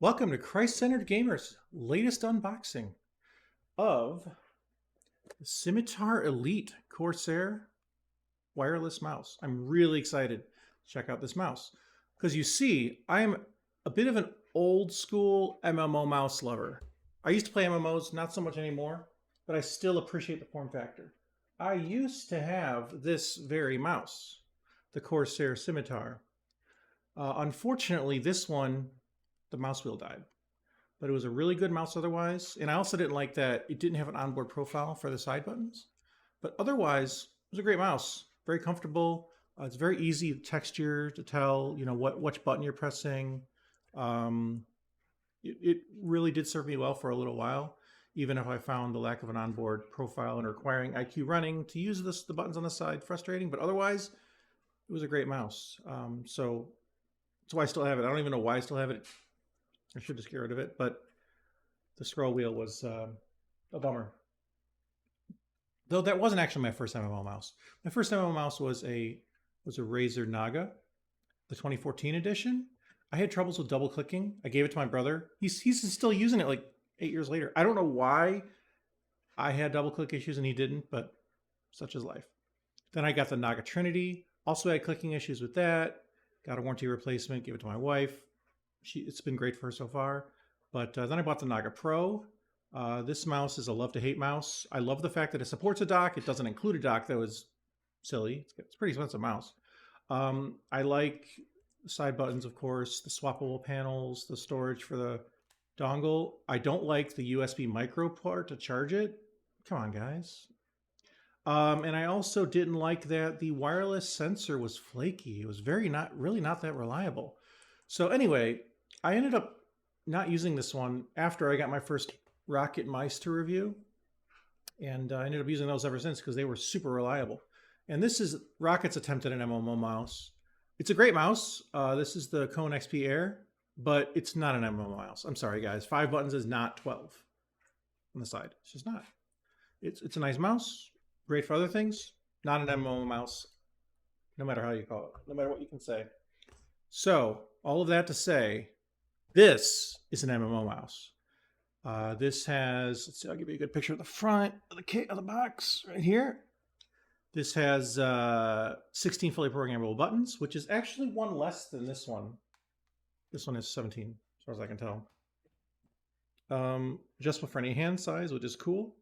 Welcome to Christ-Centered Gamers' latest unboxing of the Scimitar Elite Corsair wireless mouse. I'm really excited to check out this mouse because you see, I'm a bit of an old school MMO mouse lover. I used to play MMOs, not so much anymore, but I still appreciate the form factor. I used to have this very mouse, the Corsair Scimitar. Unfortunately, this one, the mouse wheel died, but it was a really good mouse otherwise. And I also didn't like that it didn't have an onboard profile for the side buttons, but otherwise it was a great mouse, very comfortable. It's very easy texture to tell, which button you're pressing. It really did serve me well for a little while, even if I found the lack of an onboard profile and requiring iCUE running to use the buttons on the side frustrating, but otherwise it was a great mouse. So that's why I still have it. I don't even know why I still have it. I should just get rid of it, but the scroll wheel was a bummer. Though that wasn't actually my first MMO mouse. My first MMO mouse was a Razer Naga, the 2014 edition. I had troubles with double clicking. I gave it to my brother. He's still using it like 8 years later. I don't know why I had double click issues and he didn't, but such is life. Then I got the Naga Trinity. Also had clicking issues with that. Got a warranty replacement, gave it to my wife. It's been great for her so far. But then I bought the Naga Pro. This mouse is a love to hate mouse. I love the fact that it supports a dock. It doesn't include a dock. That was silly. It's a pretty expensive mouse. I like the side buttons, of course, the swappable panels, the storage for the dongle. I don't like the USB micro part to charge it. Come on, guys. And I also didn't like that the wireless sensor was flaky. It was really not that reliable. So anyway, I ended up not using this one after I got my first Rocket mice to review. And I ended up using those ever since because they were super reliable. And this is Rocket's attempt at an MMO mouse. It's a great mouse. This is the Cone XP Air, but it's not an MMO mouse. I'm sorry, guys. 5 buttons is not 12 on the side. It's just not. It's a nice mouse. Great for other things. Not an MMO mouse, no matter how you call it, no matter what you can say. So all of that to say, this is an MMO mouse. This has, let's see, I'll give you a good picture of the front of the box right here. This has 16 fully programmable buttons, which is actually one less than this one. This one is 17, as far as I can tell. Adjustable for any hand size, which is cool.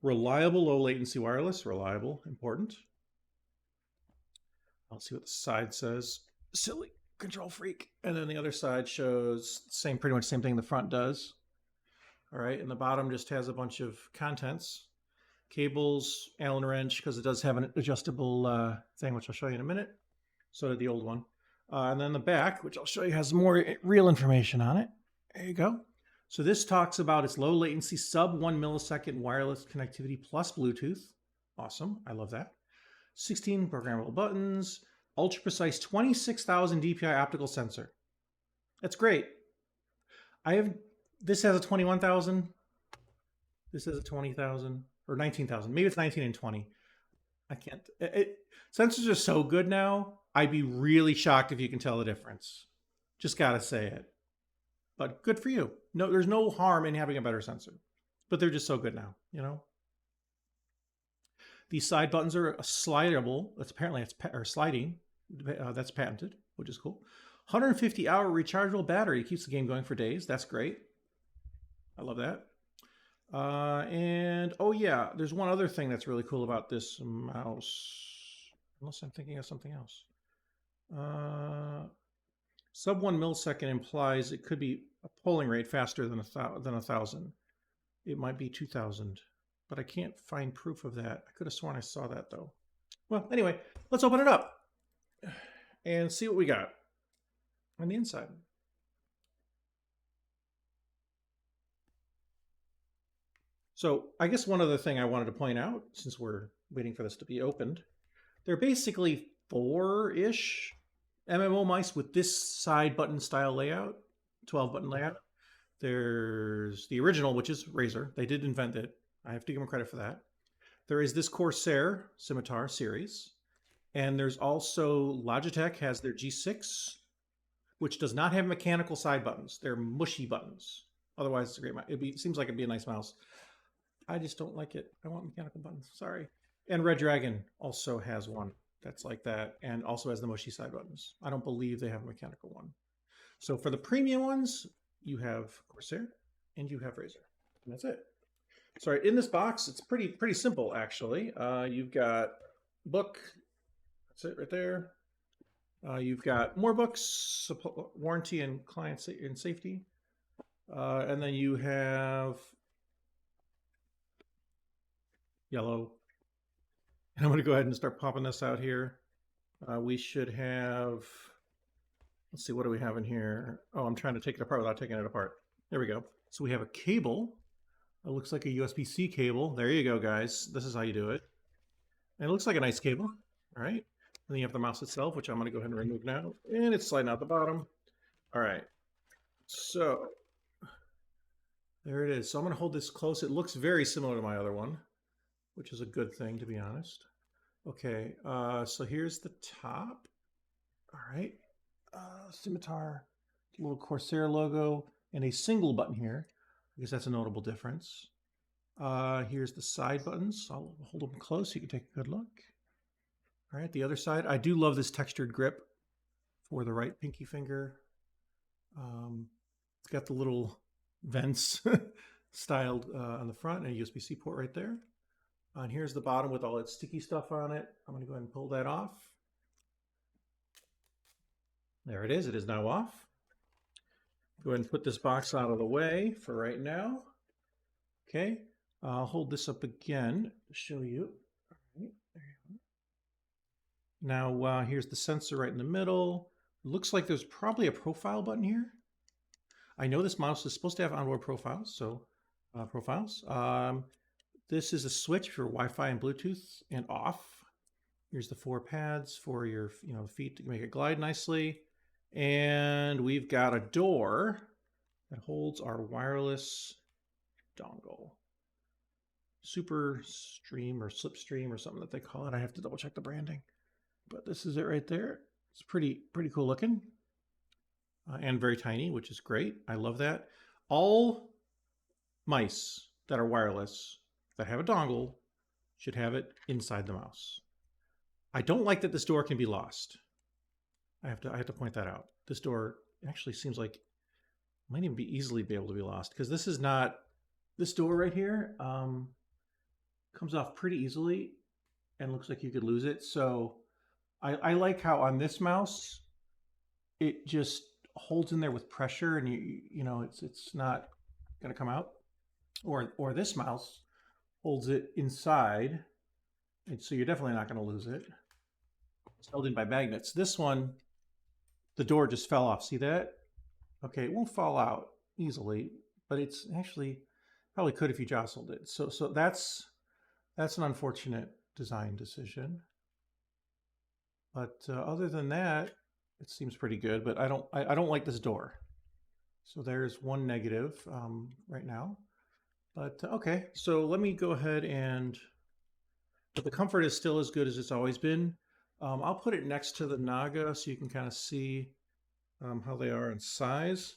Reliable, low latency wireless, reliable, important. I'll see what the side says. Silly control freak. And then the other side shows pretty much same thing the front does. All right, and the bottom just has a bunch of contents. Cables, Allen wrench, because it does have an adjustable thing, which I'll show you in a minute. So did the old one. And then the back, which I'll show you, has more real information on it. There you go. So this talks about its low latency, sub 1 millisecond wireless connectivity plus Bluetooth. Awesome, I love that. 16 programmable buttons, ultra precise 26,000 DPI optical sensor. That's great. This has a 21,000. This has a 20,000 or 19,000. Maybe it's 19 and 20. I can't. Sensors are so good now. I'd be really shocked if you can tell the difference. Just gotta say it. But good for you. No, there's no harm in having a better sensor, but they're just so good now, you know? These side buttons are slidable. Sliding. That's patented, which is cool. 150-hour rechargeable battery keeps the game going for days. That's great. I love that. And oh yeah, there's one other thing that's really cool about this mouse, unless I'm thinking of something else. Sub 1 millisecond implies it could be a polling rate faster than 1,000. It might be 2,000, but I can't find proof of that. I could have sworn I saw that though. Well, anyway, let's open it up and see what we got on the inside. So I guess one other thing I wanted to point out, since we're waiting for this to be opened, there are basically 4-ish MMO mice with this side button style layout, 12 button layout. There's the original, which is Razer. They did invent it. I have to give them credit for that. There is this Corsair Scimitar series. And there's also Logitech has their G6 which does not have mechanical side buttons. They're mushy buttons. Otherwise, it's a great mouse. It seems like it'd be a nice mouse. I just don't like it. I want mechanical buttons. Sorry. And Red Dragon also has one that's like that and also has the mushy side buttons. I don't believe they have a mechanical one. So for the premium ones, you have Corsair and you have Razer. And that's it. Sorry, in this box, it's pretty simple actually. You've got book. That's it right there. You've got more books, warranty and client and safety. And then you have yellow. And I'm going to go ahead and start popping this out here. We should have, let's see, what do we have in here? Oh, I'm trying to take it apart without taking it apart. There we go. So we have a cable. It looks like a USB-C cable. There you go, guys. This is how you do it. And it looks like a nice cable. All right. And then you have the mouse itself, which I'm going to go ahead and remove now. And it's sliding out the bottom. All right. So there it is. So I'm going to hold this close. It looks very similar to my other one, which is a good thing, to be honest. Okay, so here's the top. All right, Scimitar, little Corsair logo, and a single button here. I guess that's a notable difference. Here's the side buttons. I'll hold them close so you can take a good look. All right, the other side. I do love this textured grip for the right pinky finger. It's got the little vents styled on the front and a USB-C port right there. And here's the bottom with all that sticky stuff on it. I'm going to go ahead and pull that off. There it is. It is now off. Go ahead and put this box out of the way for right now. Okay. I'll hold this up again to show you. All right, there you go. Now, here's the sensor right in the middle. Looks like there's probably a profile button here. I know this mouse is supposed to have onboard profiles, so profiles. This is a switch for Wi-Fi and Bluetooth and off. Here's the 4 pads for your feet to make it glide nicely. And we've got a door that holds our wireless dongle. Slipstream or Slipstream or something that they call it. I have to double check the branding. But this is it right there. It's pretty cool looking. And very tiny, which is great. I love that. All mice that are wireless that have a dongle should have it inside the mouse. I don't like that this door can be lost. I have to point that out. This door actually seems like it might even be easily be able to be lost because this is not, this door right here comes off pretty easily and looks like you could lose it. So I like how on this mouse it just holds in there with pressure and you know it's not going to come out. Or this mouse holds it inside, and so you're definitely not going to lose it. It's held in by magnets. This one, the door just fell off. See that? Okay, it won't fall out easily, but it's actually probably could if you jostled it. So that's an unfortunate design decision. But other than that, it seems pretty good. But I don't like this door. So there's one negative right now. But okay, so let me go ahead and, but the comfort is still as good as it's always been. I'll put it next to the Naga so you can kind of see how they are in size.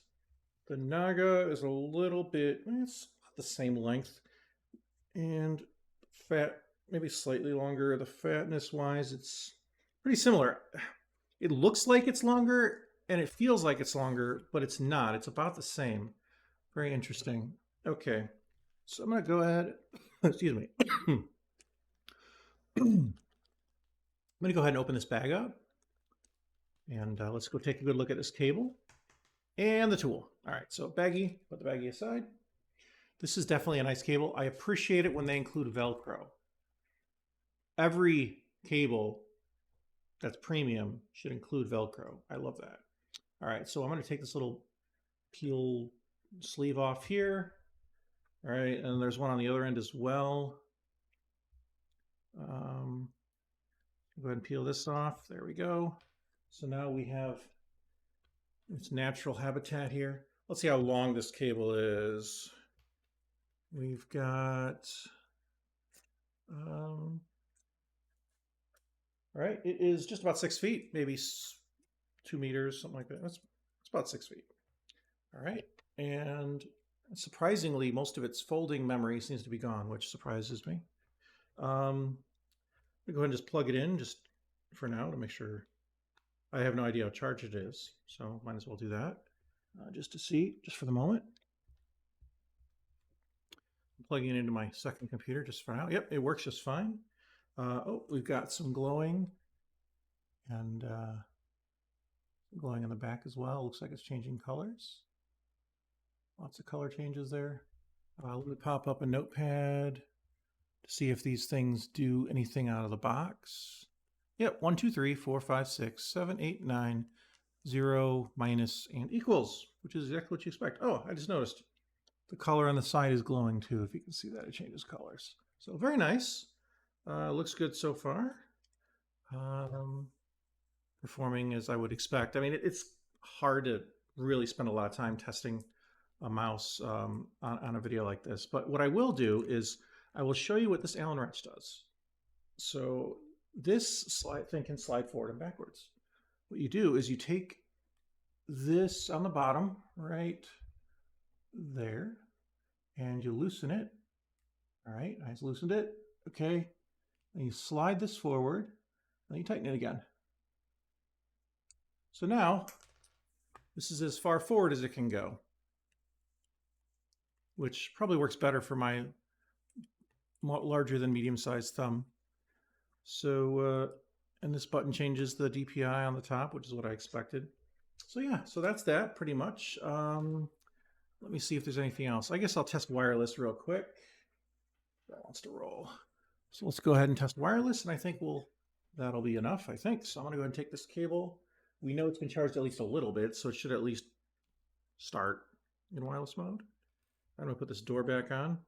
The Naga is a little bit, it's about the same length, and fat, maybe slightly longer. The fatness wise, it's pretty similar. It looks like it's longer and it feels like it's longer, but it's not. It's about the same. Very interesting. Okay. So I'm going to go ahead, excuse me. I'm going to go ahead and open this bag up. And let's go take a good look at this cable and the tool. All right, so baggie, put the baggie aside. This is definitely a nice cable. I appreciate it when they include Velcro. Every cable that's premium should include Velcro. I love that. All right, so I'm going to take this little peel sleeve off here. All right, and there's one on the other end as well. Go ahead and peel this off. There we go. So now we have its natural habitat here. Let's see how long this cable is. We've got, all right, it is just about 6 feet, maybe 2 meters, something like that. That's about 6 feet. All right, and surprisingly, most of its folding memory seems to be gone, which surprises me. I'm gonna go ahead and just plug it in just for now to make sure. I have no idea how charged it is, so might as well do that just to see, just for the moment. I'm plugging it into my second computer just for now. Yep, it works just fine. Oh, we've got some glowing and glowing on the back as well. Looks like it's changing colors. Lots of color changes there. Let me pop up a notepad to see if these things do anything out of the box. Yep, 1, 2, 3, 4, 5, 6, 7, 8, 9, 0, minus, and equals, which is exactly what you expect. Oh, I just noticed the color on the side is glowing too. If you can see that, it changes colors. So very nice. Looks good so far. Performing as I would expect. I mean, it's hard to really spend a lot of time testing a mouse on a video like this. But what I will do is I will show you what this Allen wrench does. So this thing can slide forward and backwards. What you do is you take this on the bottom right there and you loosen it. All right, I just loosened it. Okay, and you slide this forward and you tighten it again. So now this is as far forward as it can go, which probably works better for my larger than medium-sized thumb. So, and this button changes the DPI on the top, which is what I expected. So yeah, so that's that pretty much. Let me see if there's anything else. I guess I'll test wireless real quick. That wants to roll. So let's go ahead and test wireless, and I think that'll be enough, I think. So I'm gonna go ahead and take this cable. We know it's been charged at least a little bit, so it should at least start in wireless mode. I'm gonna put this door back on.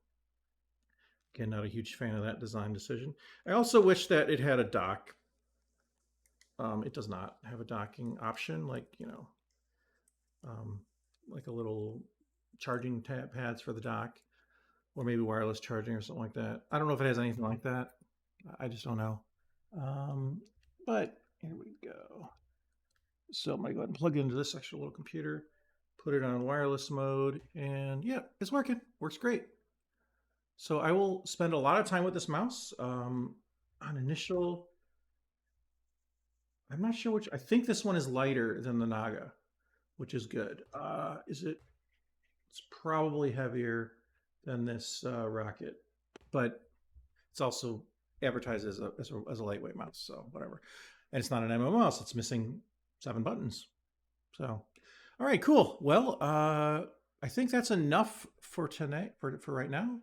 Again, not a huge fan of that design decision. I also wish that it had a dock. It does not have a docking option, like, you know, like a little charging pads for the dock, or maybe wireless charging or something like that. I don't know if it has anything like that. I just don't know. But here we go. So I'm gonna go ahead and plug it into this extra little computer, put it on wireless mode, and yeah, it's working. Works great. So I will spend a lot of time with this mouse. On initial, I'm not sure which. I think this one is lighter than the Naga, which is good. Is it? It's probably heavier than this Rocket, but it's also advertised as a lightweight mouse. So whatever. And it's not an MMO mouse. It's missing 7 buttons. So, all right, cool. Well, I think that's enough for tonight. For right now.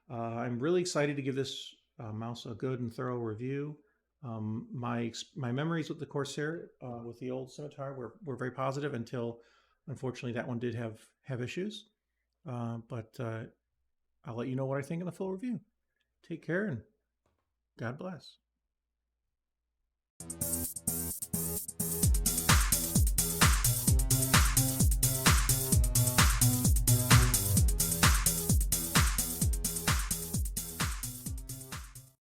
I'm really excited to give this mouse a good and thorough review. My memories with the Corsair, with the old Scimitar, were very positive until, unfortunately, that one did have issues. But I'll let you know what I think in the full review. Take care and God bless.